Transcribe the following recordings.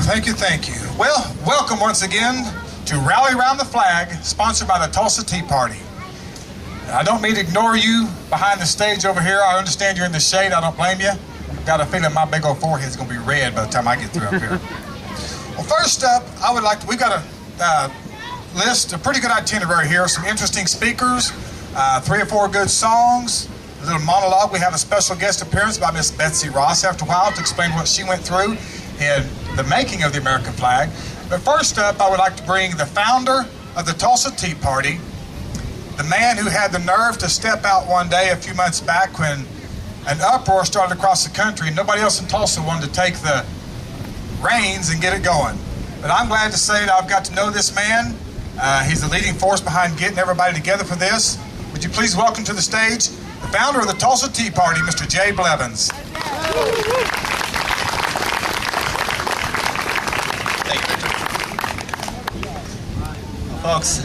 Thank you, thank you. Well, welcome once again to Rally Around the Flag, sponsored by the Tulsa Tea Party. I don't mean to ignore you behind the stage over here. I understand you're in the shade. I don't blame you. I've got a feeling my big old forehead's going to be red by the time I get through up here. Well, first up, we've got a list, a pretty good itinerary here. Some interesting speakers, 3 or 4 good songs, a little monologue. We have a special guest appearance by Miss Betsy Ross after a while to explain what she went through in the making of the American flag. But first up, I would like to bring the founder of the Tulsa Tea Party, the man who had the nerve to step out one day a few months back when an uproar started across the country and nobody else in Tulsa wanted to take the reins and get it going. But I'm glad to say that I've got to know this man. He's the leading force behind getting everybody together for this. Would you please welcome to the stage the founder of the Tulsa Tea Party, Mr. Jay Blevins. Folks,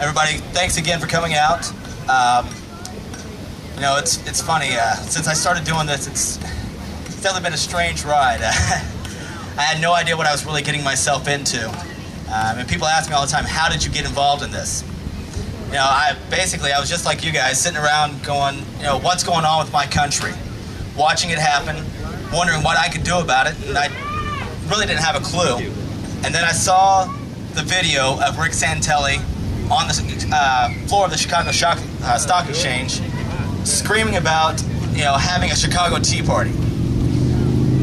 everybody, thanks again for coming out. You know, it's funny, since I started doing this, it's definitely been a strange ride. I had no idea what I was really getting myself into. And people ask me all the time, how did you get involved in this? You know, I was just like you guys, sitting around going, you know, what's going on with my country? Watching it happen, wondering what I could do about it, and I really didn't have a clue. And then I saw the video of Rick Santelli on the floor of the Chicago Stock Exchange screaming about, you know, having a Chicago Tea Party.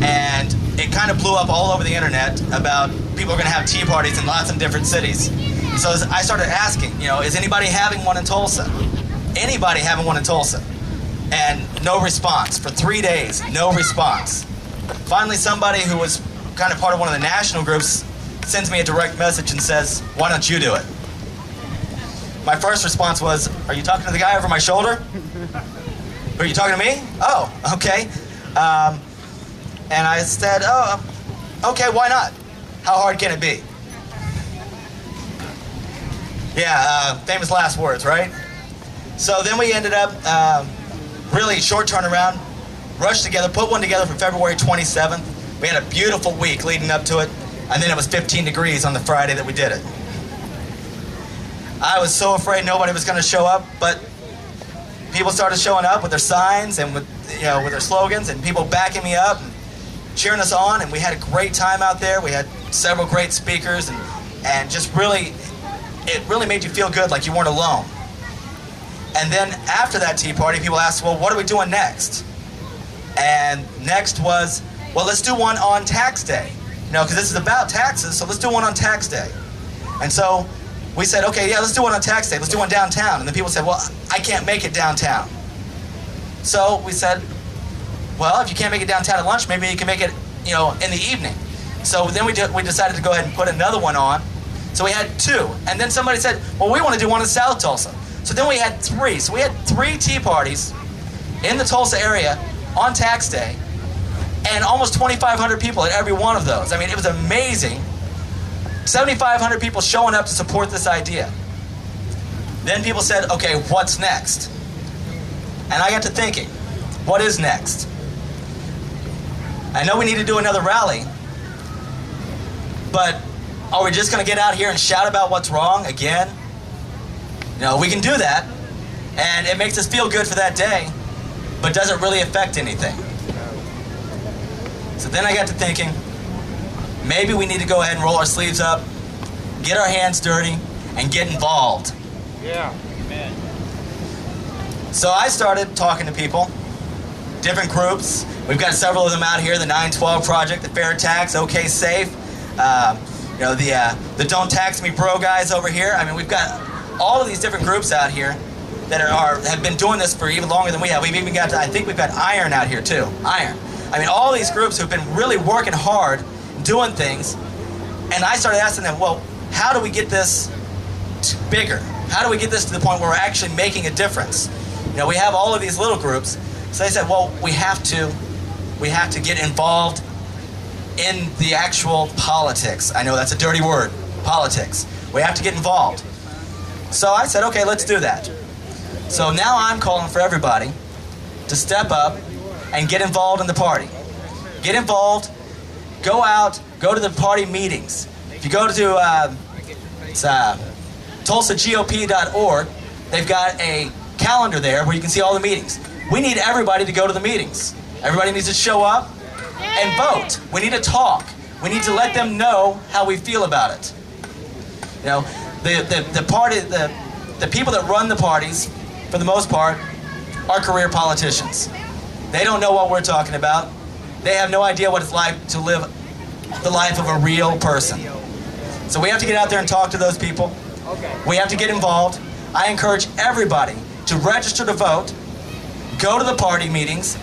And it kind of blew up all over the internet about people are going to have tea parties in lots of different cities. So I started asking, you know, is anybody having one in Tulsa? Anybody having one in Tulsa? And no response. For 3 days, no response. Finally, somebody who was kind of part of one of the national groups sends me a direct message and says, why don't you do it? My first response was, are you talking to the guy over my shoulder? Are you talking to me? Oh, okay. And I said, oh, okay, why not? How hard can it be? Yeah, famous last words, right? So then we ended up, really short turnaround, rushed together, put one together for February 27th. We had a beautiful week leading up to it. And then it was 15 degrees on the Friday that we did it. I was so afraid nobody was going to show up, but people started showing up with their signs and with their slogans, and people backing me up and cheering us on, and we had a great time out there. We had several great speakers, and just really, it really made you feel good, like you weren't alone. And then after that tea party, people asked, well, what are we doing next? And next was, well, let's do one on tax day. You know, because this is about taxes, so let's do one on tax day. And so we said, okay, yeah, let's do one on tax day. Let's do one downtown. And then people said, well, I can't make it downtown. So we said, well, if you can't make it downtown at lunch, maybe you can make it, you know, in the evening. So then we decided to go ahead and put another one on. So we had 2. And then somebody said, well, we want to do one in South Tulsa. So then we had 3. So we had 3 tea parties in the Tulsa area on tax day. And almost 2,500 people at every one of those. I mean, it was amazing. 7,500 people showing up to support this idea. Then people said, okay, what's next? And I got to thinking, what is next? I know we need to do another rally, but are we just going to get out here and shout about what's wrong again? No, we can do that, and it makes us feel good for that day, but doesn't really affect anything. So then I got to thinking, maybe we need to go ahead and roll our sleeves up, get our hands dirty, and get involved. Yeah, amen. So I started talking to people, different groups. We've got several of them out here, the 912 Project, the Fair Tax, OK Safe, you know, the Don't Tax Me Bro guys over here. I mean, we've got all of these different groups out here that have been doing this for even longer than we have. We've even got, I think we've got Iron out here too, Iron. I mean, all these groups who've been really working hard, doing things, and I started asking them, well, how do we get this bigger? How do we get this to the point where we're actually making a difference? You know, we have all of these little groups, so they said, well, we have to get involved in the actual politics. I know that's a dirty word, politics. We have to get involved. So I said, okay, let's do that. So now I'm calling for everybody to step up and get involved in the party. Get involved go out, go to the party meetings. If you go to TulsaGOP.org, they've got a calendar there where you can see all the meetings. We need everybody to go to the meetings. Everybody needs to show up and vote. We need to talk. We need to let them know how we feel about it. You know, the people that run the parties, for the most part, are career politicians. They don't know what we're talking about. They have no idea what it's like to live the life of a real person. So we have to get out there and talk to those people. We have to get involved. I encourage everybody to register to vote, go to the party meetings,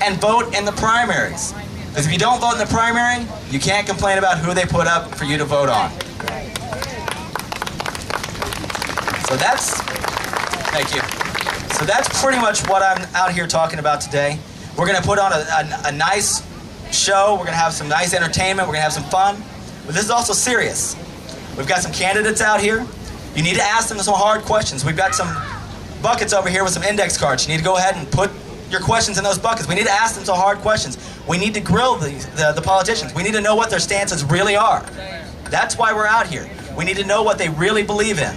and vote in the primaries. Because if you don't vote in the primary, you can't complain about who they put up for you to vote on. So thank you. So that's pretty much what I'm out here talking about today. We're going to put on a nice show. We're going to have some nice entertainment. We're going to have some fun. But this is also serious. We've got some candidates out here. You need to ask them some hard questions. We've got some buckets over here with some index cards. You need to go ahead and put your questions in those buckets. We need to ask them some hard questions. We need to grill the politicians. We need to know what their stances really are. That's why we're out here. We need to know what they really believe in.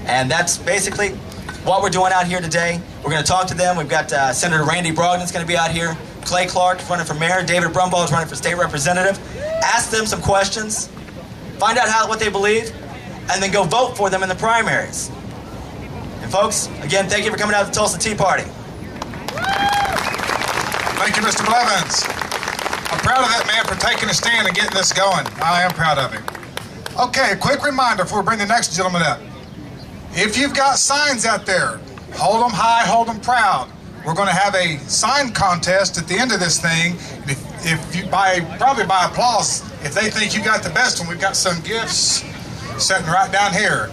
And that's basically what we're doing out here today. We're going to talk to them. We've got Senator Randy Brogdon's going to be out here. Clay Clark is running for mayor. David Brumbaugh is running for state representative. Ask them some questions. Find out what they believe. And then go vote for them in the primaries. And folks, again, thank you for coming out to the Tulsa Tea Party. Thank you, Mr. Blevins. I'm proud of that man for taking a stand and getting this going. I am proud of him. Okay, a quick reminder before we bring the next gentleman up. If you've got signs out there, hold them high, hold them proud. We're going to have a sign contest at the end of this thing. If you probably by applause, if they think you got the best one, we've got some gifts sitting right down here.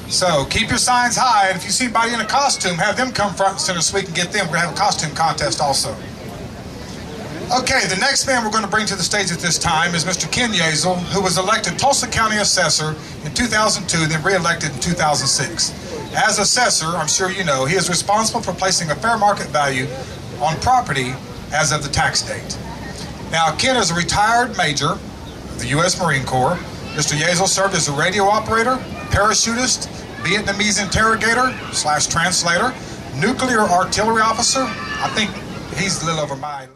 So keep your signs high, and if you see anybody in a costume, have them come front and center so we can get them. We're going to have a costume contest also. Okay, the next man we're going to bring to the stage at this time is Mr. Ken Yazel, who was elected Tulsa County Assessor in 2002, then re-elected in 2006. As assessor, I'm sure you know, he is responsible for placing a fair market value on property as of the tax date. Now, Ken is a retired major of the U.S. Marine Corps. Mr. Yazel served as a radio operator, parachutist, Vietnamese interrogator / translator, nuclear artillery officer. I think he's a little over my